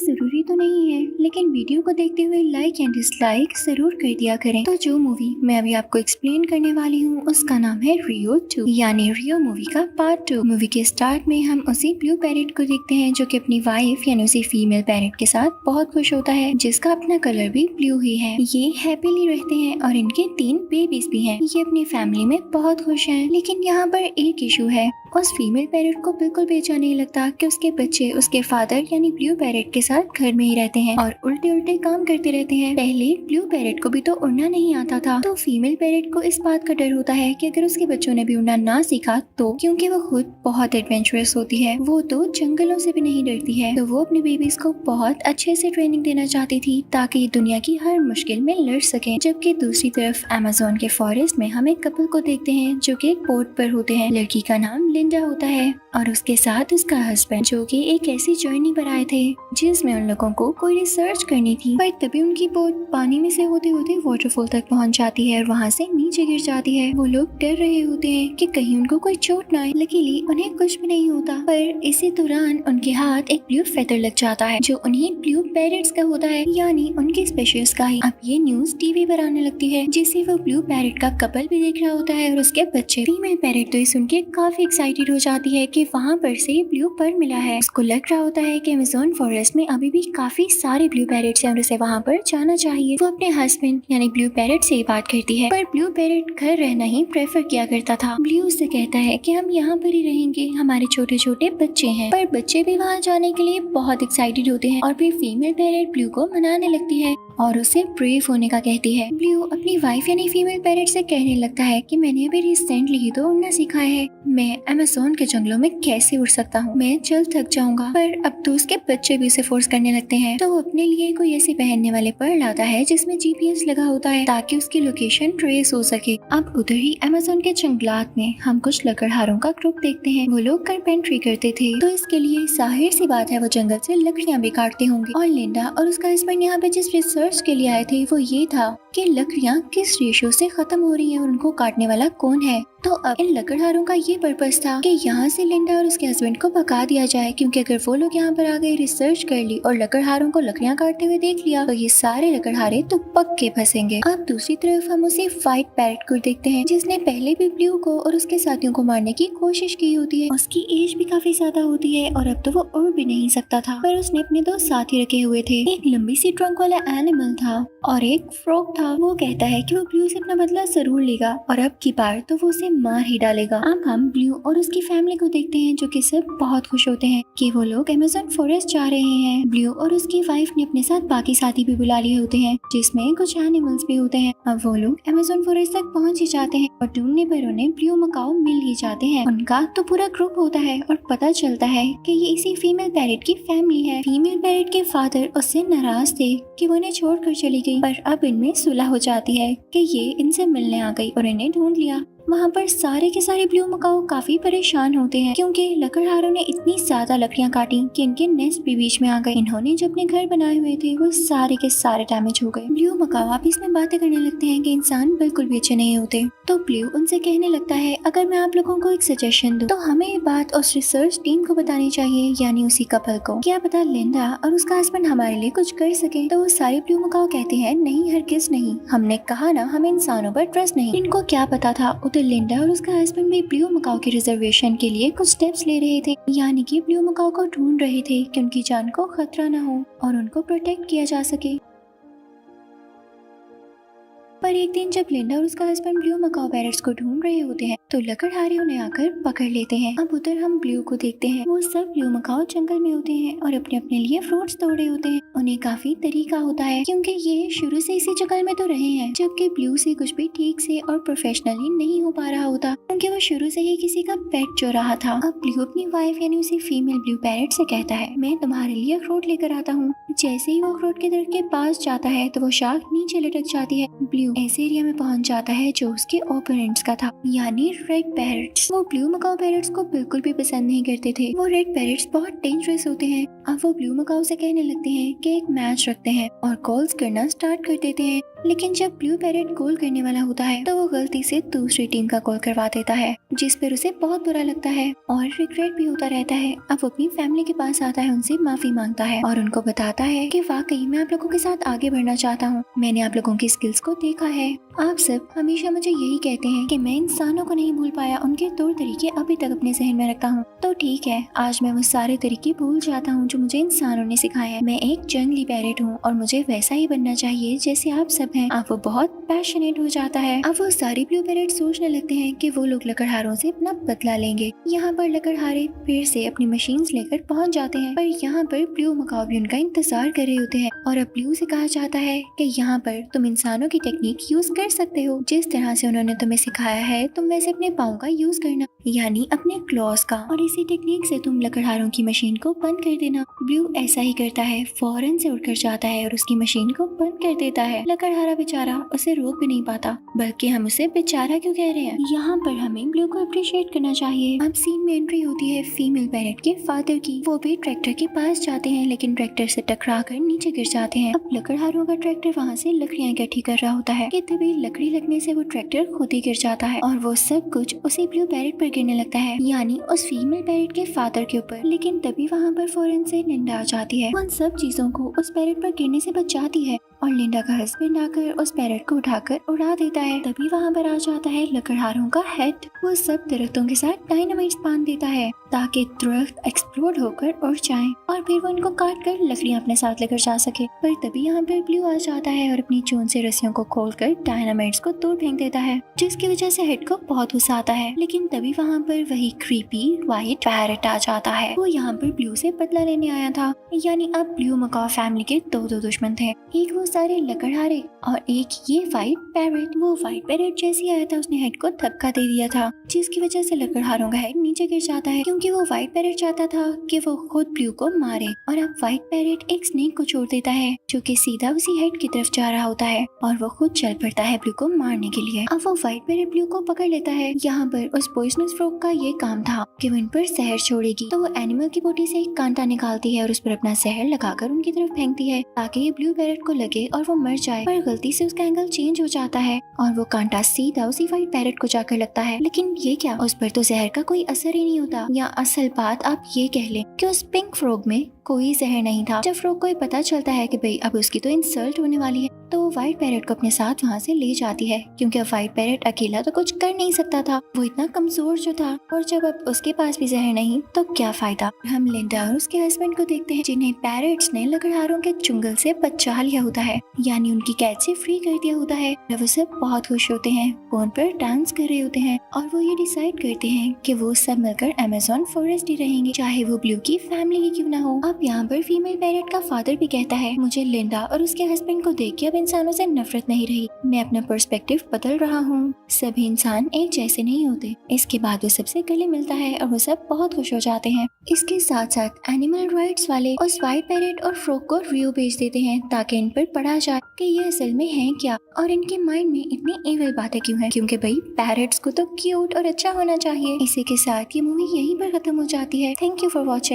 जरूरी तो नहीं है, लेकिन वीडियो को देखते हुए लाइक एंड डिसलाइक जरूर कर दिया करें। तो जो मूवी मैं अभी आपको एक्सप्लेन करने वाली हूँ उसका नाम है रियो 2 यानी रियो मूवी का पार्ट 2। मूवी के स्टार्ट में हम उसी ब्लू पैरेट को देखते हैं जो कि अपनी वाइफ यानी उसी फीमेल पैरेट के साथ बहुत खुश होता है, जिसका अपना कलर भी ब्लू ही है। ये हैप्पीली रहते हैं और इनके 3 बेबीज भी हैं। ये अपनी फैमिली में बहुत खुश हैं, लेकिन यहाँ पर एक इशू है। उस फीमेल पैरेट को बिल्कुल भी अच्छा नहीं लगता कि उसके बच्चे उसके फादर यानी ब्लू पैरेट के साथ घर में ही रहते हैं और उल्टे उल्टे काम करते रहते हैं। पहले ब्लू पैरेट को भी तो उड़ना नहीं आता था, तो फीमेल पैरेट को इस बात का डर होता है कि अगर उसके बच्चों ने भी उड़ना ना सीखा तो, क्योंकि वो खुद बहुत एडवेंचरस होती है, वो तो जंगलों से भी नहीं डरती है, तो वो अपने बेबीज को बहुत अच्छे से ट्रेनिंग देना चाहती थी ताकि ये दुनिया की हर मुश्किल में लड़ सके। जबकि दूसरी तरफ अमेज़न के फॉरेस्ट में हम एक कपल को देखते हैं जो कि एक बोट पर होते हैं। लड़की का नाम लिंडा होता है और उसके साथ उसका हस्बैंड, जो कि एक ऐसी जर्नी पर आए थे जिसमें उन लोगों को कोई रिसर्च करनी थी। पर तभी उनकी बोट पानी में से होते होते वाटरफॉल तक पहुंच जाती है और वहां से नीचे गिर जाती है। वो लोग डर रहे होते हैं कि कहीं उनको कोई चोट ना आए। लकीली उन्हें कुछ भी नहीं होता, पर इसी दौरान उनके हाथ एक ब्लू फेदर लग जाता है जो उन्हीं ब्लू पैरेट्स का होता है, यानी उनके स्पेशियस का ही। अब ये न्यूज टीवी पर आने लगती है जिसे वो ब्लू पैरेट का कपल भी देख रहा होता है और उसके बच्चे। फीमेल पैरेट तो ये सुन के काफी एक्साइटेड हो जाती है कि वहाँ पर से ब्लू पर्ल मिला है। उसको लग रहा होता है कि अमेज़न फॉरेस्ट में अभी भी काफी सारे ब्लू पैरेट्स हैं और उसे वहाँ पर जाना चाहिए। वो अपने हस्बैंड यानी ब्लू पैरेट से बात करती है, पर ब्लू पैरेट घर रहना ही प्रेफर किया करता था। ब्लू उससे कहता है कि हम यहाँ पर ही रहेंगे, हमारे छोटे छोटे बच्चे हैं। पर बच्चे भी वहाँ जाने के लिए बहुत एक्साइटेड होते हैं और फिर फीमेल पैरेट ब्लू को मनाने लगती है और उसे ब्रेव होने का कहती है। ब्लू अपनी वाइफ यानी फीमेल पैरेट से कहने लगता है कि मैंने अभी रिसेंटली ही तो उड़ना सीखा है, मैं अमेज़न के जंगलों में कैसे उड़ सकता हूँ, मैं जल्द थक जाऊंगा। पर अब तो उसके बच्चे भी उसे फोर्स करने लगते हैं, तो वो अपने लिए कोई ऐसे पहनने वाले पर्ल लाता है जिसमें जीपीएस लगा होता है ताकि उसकी लोकेशन ट्रेस हो सके। अब उधर ही अमेज़न के जंगलात में हम कुछ लकड़हारों का ग्रुप देखते हैं। वो लोग कारपेंट्री करते थे, तो इसके लिए जाहिर सी बात है वो जंगल से लकड़ियाँ भी काटते होंगे। और लिंडा और उसका हस्बैंड यहाँ पे जिस रिसर्च के लिए आए थे वो ये था कि लकड़ियाँ किस रेशो से खत्म हो रही हैं और उनको काटने वाला कौन है। तो अब इन लकड़हारों का ये पर्पस था कि यहाँ से लिंडा और उसके हस्बैंड को भगा दिया जाए, क्योंकि अगर वो लोग यहाँ पर आ गए, रिसर्च कर ली और लकड़हारों को लकड़ियाँ काटते हुए देख लिया तो ये सारे लकड़हारे तो पक्के फंसेंगे। अब दूसरी तरफ हम उसे व्हाइट पैरेट को देखते हैं जिसने पहले भी ब्लू को और उसके साथियों को मारने की कोशिश की होती है। उसकी एज भी काफी ज्यादा होती है और अब तो वो उड़ भी नहीं सकता था, पर उसने अपने 2 साथी रखे हुए थे। एक लंबी सी ट्रंक वाला एनिमल था और एक फ्रॉग था। वो कहता है कि वो ब्लू से अपना बदला जरूर लेगा और अब की बार तो वो उसे मार ही डालेगा। अब हम ब्लू और उसकी फैमिली को देखते हैं जो कि सब बहुत खुश होते हैं कि वो लोग अमेज़न फॉरेस्ट जा रहे हैं। ब्लू और उसकी वाइफ ने अपने साथ बाकी साथी भी बुला लिए होते हैं जिसमें कुछ एनिमल्स भी होते हैं। अब वो लोग अमेज़न फॉरेस्ट तक पहुंच ही जाते हैं और ढूंढने पर उन्हें ब्लू मकाओ मिल ही जाते हैं। उनका तो पूरा ग्रुप होता है और पता चलता है कि ये इसी फीमेल पैरेट की फैमिली है। फीमेल पैरेट के फादर उससे नाराज थे कि वो इन्हें छोड़कर चली गई, पर अब इनमें सुलह हो जाती है कि ये इनसे मिलने आ गई और इन्हें ढूंढ लिया। वहाँ पर सारे के सारे ब्लू मकाओ काफी परेशान होते हैं क्योंकि लकड़हारों ने इतनी ज्यादा लकड़ियाँ काटी कि इनके नेस्ट भी बीच में आ गए। इन्होंने जो अपने घर बनाए हुए थे वो सारे के सारे डैमेज हो गए। ब्लू मकाओ आपस में बातें करने लगते हैं कि इंसान बिल्कुल भी अच्छे नहीं होते। तो ब्लू उनसे कहने लगता है अगर मैं आप लोगों को एक सजेशन दूं तो हमें ये बात उस रिसर्च टीम को बतानी चाहिए, यानी उसी कपल को। क्या पता लिंडा और उसका हस्बैंड हमारे लिए कुछ कर सके। तो वो सारे ब्लू मकाओ कहते हैं नहीं, हरगिज नहीं, हमने कहा ना हमें इंसानों पर ट्रस्ट नहीं। इनको क्या पता था उधर लिंडा और उसका हस्बैंड भी ब्लू मकाओ के रिजर्वेशन के लिए कुछ स्टेप्स ले रहे थे, यानी कि ब्लू मकाओ को ढूंढ रहे थे कि उनकी जान को खतरा न हो और उनको प्रोटेक्ट किया जा सके। पर एक दिन जब लिंडा और उसका हस्बैंड ब्लू मकाओ पैरेट्स को ढूंढ रहे होते हैं तो लकड़हारे उन्हें आकर पकड़ लेते हैं। अब उधर हम ब्लू को देखते हैं, वो सब ब्लू मकाओ जंगल में होते हैं और अपने अपने लिए फ्रूट्स तोड़ रहे होते हैं। उन्हें काफी तरीका होता है क्योंकि ये शुरू से इसी जंगल में तो रहे हैं, जबकि ब्लू से कुछ भी ठीक से और प्रोफेशनली नहीं हो पा रहा होता क्योंकि वो शुरू से ही किसी का पेट चो रहा था। अब ब्लू अपनी वाइफ यानी उसी फीमेल ब्लू पैरेट से कहता है मैं तुम्हारे लिए अखरोट लेकर आता हूँ। जैसे ही वो अखरोट के दरख्त के पास जाता है तो वो शाख नीचे लटक जाती है। ब्लू ऐसे एरिया में पहुंच जाता है जो उसके ओपोनेंट्स का था, यानी रेड पैरेट्स। वो ब्लू मकाओ पैरेट्स को बिल्कुल भी पसंद नहीं करते थे। वो रेड पैरेट्स बहुत डेंजरस होते हैं। अब वो ब्लू मकाओ से कहने लगते हैं कि एक मैच रखते हैं और कॉल्स करना स्टार्ट कर देते हैं। लेकिन जब ब्लू पैरेट गोल करने वाला होता है तो वो गलती से दूसरी टीम का गोल करवा देता है, जिस पर उसे बहुत बुरा लगता है और रिग्रेट भी होता रहता है। अब वो अपनी फैमिली के पास आता है, उनसे माफी मांगता है और उनको बताता है कि वाकई मैं आप लोगों के साथ आगे बढ़ना चाहता हूँ। मैंने आप लोगों की स्किल्स को देखा है। आप सब हमेशा मुझे यही कहते हैं कि मैं इंसानों को नहीं भूल पाया, उनके तौर तरीके अभी तक अपने जहन में रखता हूँ। तो ठीक है, आज मैं वो सारे तरीके भूल जाता हूँ जो मुझे इंसानों ने सिखाए हैं। मैं एक जंगली पैरेट हूँ और मुझे वैसा ही बनना चाहिए जैसे आप सब हैं। अब वो बहुत पैशनेट हो जाता है। अब वो सारे ब्लू पैरेट सोचने लगते हैं कि वो लोग लकड़हारों से अपना बदला लेंगे। यहाँ पर लकड़हारे फिर से अपनी मशीन्स लेकर पहुँच जाते हैं, पर यहाँ पर ब्लू मकाओ भी उनका इंतजार कर रहे होते हैं और अब ब्लू से कहा जाता है कि यहाँ पर तुम इंसानों की टेक्निक यूज कर सकते हो। जिस तरह से उन्होंने तुम्हें सिखाया है तुम वैसे अपने पाँव का यूज करना, यानी अपने क्लॉज का, और इसी टेक्निक से तुम लकड़हारों की मशीन को बंद कर देना। ब्लू ऐसा ही करता है, फौरन से उड़कर जाता है और उसकी मशीन को बंद कर देता है। लकड़हारा बेचारा उसे रोक भी नहीं पाता, बल्कि हम उसे बेचारा क्यों कह रहे हैं। यहाँ पर हमें ब्लू को अप्रिशिएट करना चाहिए। अब सीन में एंट्री होती है फीमेल पैरेट के फादर की। वो भी ट्रैक्टर के पास जाते हैं, लेकिन ट्रैक्टर से टकरा कर नीचे गिर जाते हैं। अब लकड़हारों का ट्रैक्टर वहाँ से लकड़ियाँ इकट्ठी कर रहा होता है कि तभी लकड़ी लगने से वो ट्रैक्टर खुद ही गिर जाता है और वो सब कुछ उसी ब्लू पैरेट पर गिरने लगता है, यानी उस फीमेल पैरेट के फादर के ऊपर। लेकिन तभी वहाँ पर फौरन से लिंडा आ जाती है, उन सब चीजों को उस पैरेट पर गिरने से बचाती है और लिंडा का हस्बैंड आकर उस पैरेट को उठाकर उड़ा देता है। तभी वहाँ पर आ जाता है लकड़हारों का हेड। वो सब दरख्तों के साथ डायनामाइट बांध देता है ताकि दरख्त एक्सप्लोड होकर उड़ जाए और फिर वो उनको काट कर लकड़ियाँ अपने साथ लेकर जा सके। पर तभी यहाँ पर ब्लू आ जाता है और अपनी चून से रस्सियों को खोलकर डायनामाइट्स को दूर फेंक देता है, जिसकी वजह से हेड को बहुत गुस्सा आता है। लेकिन तभी वहाँ पर वही क्रीपी व्हाइट पैरेट आ जाता है। वो यहाँ पर ब्लू से बदला लेने आया था, यानी अब ब्लू मकाओ फैमिली के दो दुश्मन थे, एक वो सारे लकड़हारे और एक ये व्हाइट पैरेट। वो व्हाइट पैरेट जैसे आया था उसने हेड को धक्का दे दिया था, जिसकी वजह से लकड़हारों का हेड नीचे गिर जाता है, क्योंकि वो व्हाइट पैरेट चाहता था कि वो खुद ब्लू को मारे। और अब व्हाइट पैरेट एक स्नेक को छोड़ देता है जो कि सीधा उसी हेड की तरफ जा रहा होता है और वो खुद चल पड़ता है ब्लू को मारने के लिए। अब वो व्हाइट पैरेट ब्लू को पकड़ लेता है। यहाँ पर उस पॉइजनस फ्रॉग का ये काम था कि वो इन पर जहर छोड़ेगी, तो वो एनिमल की बॉडी से एक कांटा निकालती है और उस पर अपना जहर लगाकर उनकी तरफ फेंकती है ताकि ये ब्लू पैरेट को लगे और वो मर जाए। पर गलती से उसका एंगल चेंज हो जाता है और वो कांटा सीधा उसी व्हाइट पैरेट को जाकर लगता है। लेकिन ये क्या, उस पर तो जहर का कोई असर ही नहीं होता। या असल बात आप ये कह लें कि उस पिंक फ्रॉग में कोई जहर नहीं था। जब फ्रॉग को पता चलता है कि भाई अब उसकी तो इंसल्ट होने वाली है, तो वो व्हाइट पैरेट को अपने साथ वहाँ से ले जाती है, क्योंकि अब व्हाइट पैरेट अकेला तो कुछ कर नहीं सकता था, वो इतना कमजोर जो था। और जब अब उसके पास भी जहर नहीं तो क्या फायदा। हम लिंडा और उसके हस्बैंड को देखते हैं जिन्हें पैरेट्स ने लकड़हारों के चुंगल से बचा लिया होता है, यानी उनकी कैद से फ्री कर दिया होता है। वो सब बहुत खुश होते हैं, फोन पर डांस कर रहे होते हैं और वो ये डिसाइड करते हैं कि वो सब मिलकर अमेज़न फॉरेस्ट ही रहेंगे, चाहे वो ब्लू की फैमिली ही क्यों ना हो। अब यहाँ पर फीमेल पैरेट का फादर भी कहता है मुझे लिंडा और उसके हस्बैंड को देख के अब इंसानों से नफरत नहीं रही, मैं अपना पर्सपेक्टिव बदल रहा हूँ, सभी इंसान एक जैसे नहीं होते। इसके बाद वो सबसे गले मिलता है और वो सब बहुत खुश हो जाते हैं। इसके साथ साथ एनिमल राइट्स वाले उस व्हाइट पैरेट और फ्रॉग को रियो भेज देते हैं ताकि इन पर पढ़ा जाए कि ये असल में है क्या और इनके माइंड में इतनी इविल बातें क्यों हैं, क्योंकि भाई पैरेट्स को तो क्यूट और अच्छा होना चाहिए। इसी के साथ ये मूवी यहीं पर खत्म हो जाती है। Thank you for watching.